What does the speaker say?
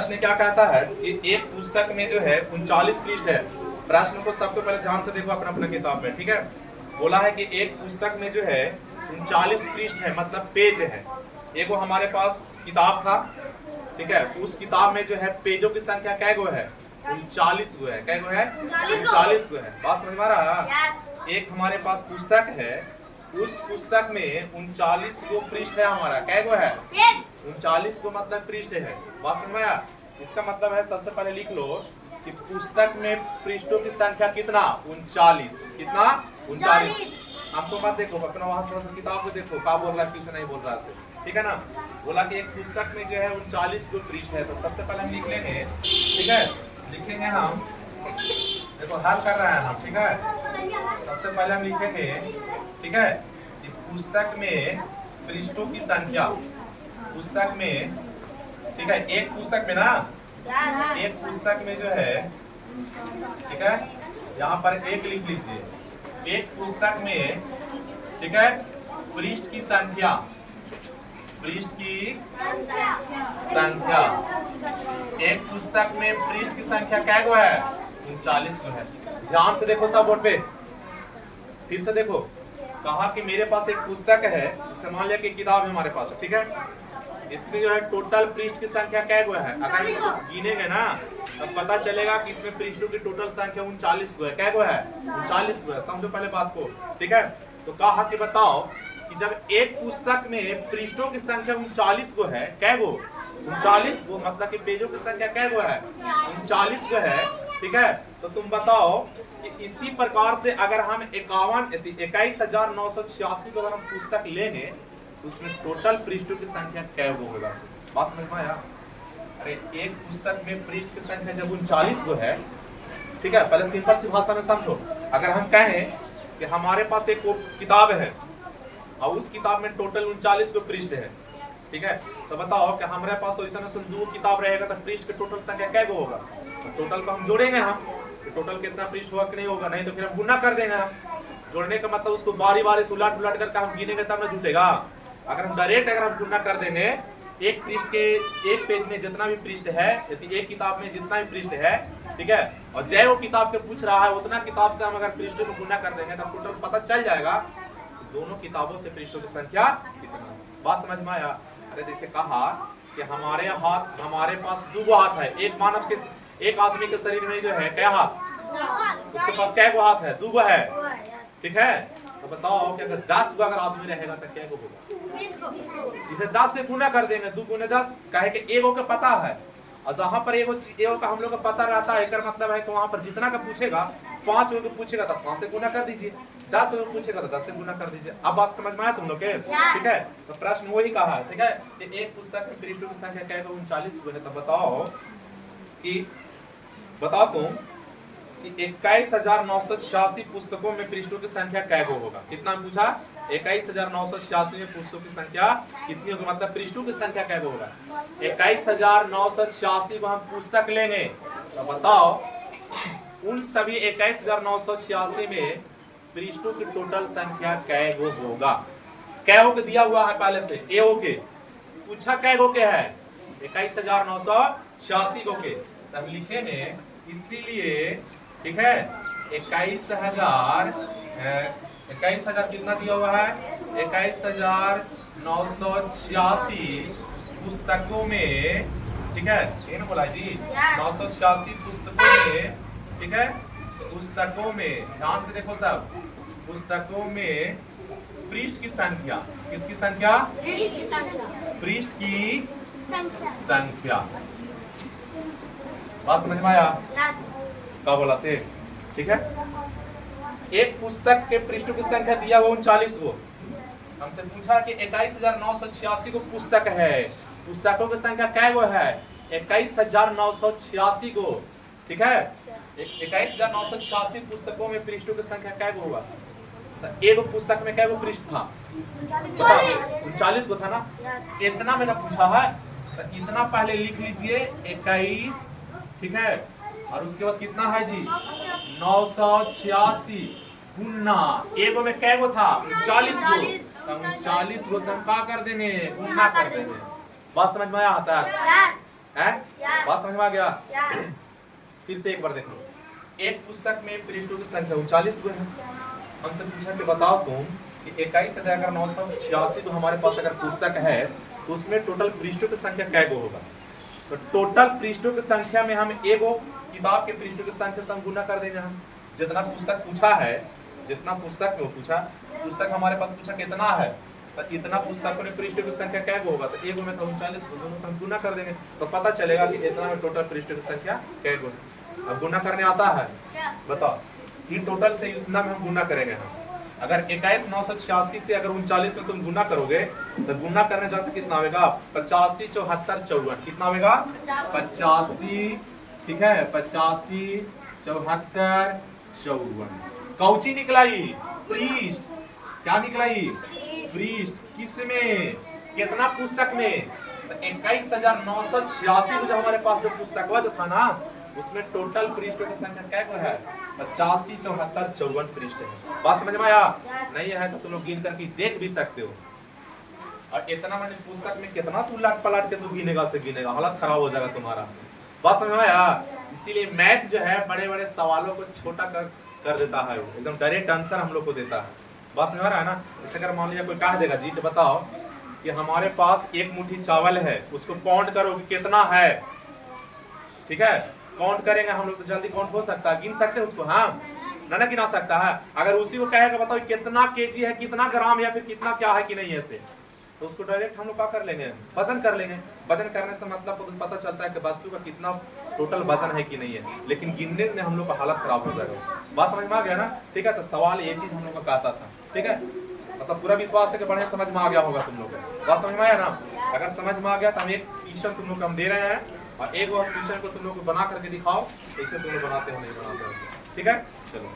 प्रश्न क्या कहता है कि एक पुस्तक में जो है 39 पृष्ठ है। प्रश्न को सबसे पहले ध्यान से देखो अपना अपना किताब में, ठीक है। बोला है कि एक पुस्तक में जो है 39 पृष्ठ है, मतलब पेज है। एगो हमारे पास किताब था, ठीक है। उस किताब में जो है पेजों की संख्या कै गो है? 39 गो है। कै गो है? 39 गो है। बात समझ में आ रहा है? एक हमारे पास पुस्तक है, उस पुस्तक में 39 गो पृष्ठ है हमारा। कै गो है? 39 गो मतलब पृष्ठ है। बात समझ में आया? इसका मतलब है सबसे पहले लिख लो कि पुस्तक में पृष्ठों की संख्या कितना? 39। कितना? 39। हमको मत देखो, अपना वहां थोड़ा सा किताब को देखो, क्या बोल रहा है क्यों नहीं बोल रहा है, ठीक है ना। बोला कि एक पुस्तक में जो है 39 गो पृष्ठ है, तो सबसे पहले हम लिख लेंगे, ठीक है। लिखेंगे हम, देखो हल कर रहे हैं हम, ठीक है। सबसे पहले हम लिखेंगे, ठीक है, कि पुस्तक में पृष्ठों की संख्या, पुस्तक में, ठीक है, एक पुस्तक में ना, एक पुस्तक में जो है, ठीक है, यहाँ पर एक लिख लीजिए। एक पुस्तक में, ठीक है, पृष्ठ की संख्या, पृष्ठ की संख्या, एक पुस्तक में पृष्ठ की संख्या क्या गो है? 39 गो है। ध्यान से देखो सब बोर्ड पे, फिर से देखो। कहा कि मेरे पास एक पुस्तक है, इसे मान लिया कि किताब है हमारे पास, ठीक है। इसमें जो है टोटल पृष्ठ की संख्या क्या गो है? अगर इसको गिनेंगे ना तो पता चलेगा कि इसमें पृष्ठों की टोटल संख्या 39 गो है। क्या गो है? 39 गो है। समझो पहले बात को, ठीक है। तो कहा कि बताओ कि जब एक पुस्तक में पृष्ठों की संख्या 39 गो है, क्या गो? 39 गो, मतलब कि पेजों की संख्या क्या गो है? 39 गो है, ठीक है। तो तुम बताओ कि इसी प्रकार से अगर हम 21,986 को अगर हम पुस्तक लेंगे तो उसमें टोटल पृष्ठों की संख्या क्या होगा? बात समझ में आया? अरे एक पुस्तक में पृष्ठ की संख्या जब 39 गो है, ठीक है, पहले सिंपल सी भाषा में समझो। अगर हम कहें कि हमारे पास एक किताब है और उस किताब में टोटल 39 गो पृष्ठ है, ठीक है, तो बताओ कि हमारे पास वैसा दो किताब रहेगा तो पृष्ठ की टोटल संख्या क्या गो होगा? तो टोटल को हम जोड़ेंगे, हम टोटल कितना पृष्ठ होगा कि नहीं होगा? नहीं तो फिर हम गुना कर देंगे। हम जोड़ने का मतलब उसको बारी बारी से उलट उलट करके हम गिनेंगे तब ना जुटेगा। अगर हम डायरेक्ट अगर हम गुना कर देंगे, एक पृष्ठ के, एक पेज में जितना भी पृष्ठ है, एक किताब में जितना भी पृष्ठ है, ठीक है, और जय वो किताब के पूछ रहा है उतना किताब से हम अगर पृष्ठों को गुना कर देंगे तब टोटल पता चल जाएगा कि दोनों किताबों से पृष्ठों की संख्या कितना। बात समझ में आया? अरे जैसे कहा कि हमारे पास 2 हाथ है। एक मानव के, एक आदमी के शरीर में जो है क्या हाथ? उसके पास क्या गो हाथ है? 2 गो है, ठीक है। तो बताओ कि अगर 10 गो अगर आदमी रहेगा तो क्या गो होगा? सीधे 10 से गुना कर देंगे। 2 गुने 10, कहे कि एगो का पता है, और जहाँ पर एगो का हम लोग का पता रहता है, इसका मतलब है कि वहाँ पर जितना का पूछेगा, 5 गो पूछेगा तो 5 से गुना कर दीजिए, 10 गो पूछेगा तो 10 से गुना कर दीजिए। अब बात समझ में आया तुम लोग के? ठीक है। तो प्रश्न वही कहा है, ठीक है, कि एक पुस्तक में पृष्ठों की संख्या क्या है? 39 गो है। तो बताओ तुम कि 21,986 पुस्तकों में पृष्ठों की संख्या क्या गो होगा? कितना पूछा? 21,986 में पुस्तकों की संख्या कितनी होगी, मतलब पृष्ठों की संख्या क्या गो होगा? 21,986 को हम पुस्तक लेंगे तो बताओ उन सभी 21,986 में पृष्ठों की टोटल संख्या क्या गो होगा? क्या गो दिया हुआ है पहले से? ए गो के पूछा, क्या गो के है? 21,986 गो के। तब लिखेंगे इसीलिए, ठीक है, 21,000 कितना दिया हुआ है? 21,986 पुस्तकों में, ठीक है, ये ना बोला जी, 986 पुस्तकों में, ठीक है, पुस्तकों में, ध्यान से देखो सब, पुस्तकों में पृष्ठ की संख्या, किसकी संख्या? पृष्ठ की संख्या। बात समझ में आया? क्या बोला से? ठीक है। एक पुस्तक के पृष्ठों की संख्या दिया हुआ 39 गो। हमसे पूछा कि 21,986 को पुस्तक है, पुस्तकों की संख्या क्या गो है? 21,986 गो, ठीक है। 21,986 पुस्तकों में पृष्ठों की संख्या क्या गो होगा? तो एक पुस्तक में क्या गो पृष्ठ था? 39 गो था ना। इतना मैंने पूछा है तो इतना पहले लिख लीजिए 21, ठीक है, और उसके बाद कितना है जी? 986 गुना एगो में क्या गो था? 39 गो। 39 गो से हम क्या कर देंगे? गुना कर देंगे। बात समझ में आया? आता है? है? बात समझ में आ गया? Yes. फिर से एक बार देखो, एक पुस्तक में पृष्ठों की संख्या 39 गो है। हमसे पूछा कि बताओ तुम कि 21,986 जो हमारे पास अगर पुस्तक है तो उसमें टोटल पृष्ठों की संख्या कै गो होगा? तो टोटल पृष्ठों की संख्या में हम एगो किताब के पृष्ठों की संख्या से हम गुना कर देंगे। हम जितना पुस्तक पूछा है, जितना पुस्तक में वो पूछा, पुस्तक हमारे पास पूछा कितना है, तो इतना पुस्तकों में पृष्ठों की संख्या क्या गो होगा? तो एगो में तो 39 को, दोनों को हम गुना कर देंगे तो पता चलेगा कि इतना में टोटल पृष्ठों की संख्या क्या गो है। अब गुना करने आता है? बताओ, इन टोटल से इतना में हम गुना करेंगे। हम अगर 21,986 से अगर 39 में तुम गुना करोगे तो गुना करने जाते कितना होगा? 85, 74, 54। कितना होगा? 85, ठीक है, 85, 74, 54। कौची निकलाई? पृष्ठ। क्या निकलाई? पृष्ठ। किस में? कितना पुस्तक में? तो 21,986 जो हमारे पास जो पुस्तक हुआ जो था ना, उसमें टोटल पृष्ठों की संख्या क्या को है? 85, 74, 54 पृष्ठ है। बात समझ में आया? नहीं है तो तुम लोग गिन करके देख भी सकते हो। और इतना मैंने पुस्तक में कितना तू लाट पलट के तू गिनेगा से गिनेगा, हालत खराब हो जाएगा तुम्हारा। बात समझ में आया? इसीलिए मैथ जो है बड़े बड़े सवालों को छोटा कर देता है, एकदम डायरेक्ट आंसर हम लोग को देता है। बात समझ में आ रहा है ना? जैसे अगर मान लीजिए कोई कह देगा जी तो बताओ कि हमारे पास एक मुट्ठी चावल है, उसको काउंट करो कि कितना है, ठीक है? काउंट करेंगे हम लोग तो जल्दी काउंट हो सकता है, गिन सकते हैं उसको। हाँ ना गिना सकता है। अगर उसी को कहेगा बताओ कितना केजी है, कितना ग्राम है, या फिर कितना क्या है कि नहीं है से, तो उसको डायरेक्ट हम लोग क्या कर लेंगे? वजन कर लेंगे। वजन करने से मतलब पता चलता है कि वस्तु का कितना टोटल वजन है कि नहीं है, लेकिन गिनने में हम लोग का हालत खराब हो जाएगा। बात समझ में आ गया ना? ठीक है, तो सवाल ये चीज हम लोग का कहता था, ठीक है? मतलब पूरा विश्वास है कि बढ़िया समझ में आ गया होगा तुम लोग को। बात समझ में आया ना? अगर समझ में आ गया तो हम एक ट्यूशन तुम लोग को हम दे रहे हैं, और एक और ट्यूशन को तुम लोग को बना करके दिखाओ कैसे तुम लोग बनाते हो, नहीं बनाते हो, ठीक है? चलो।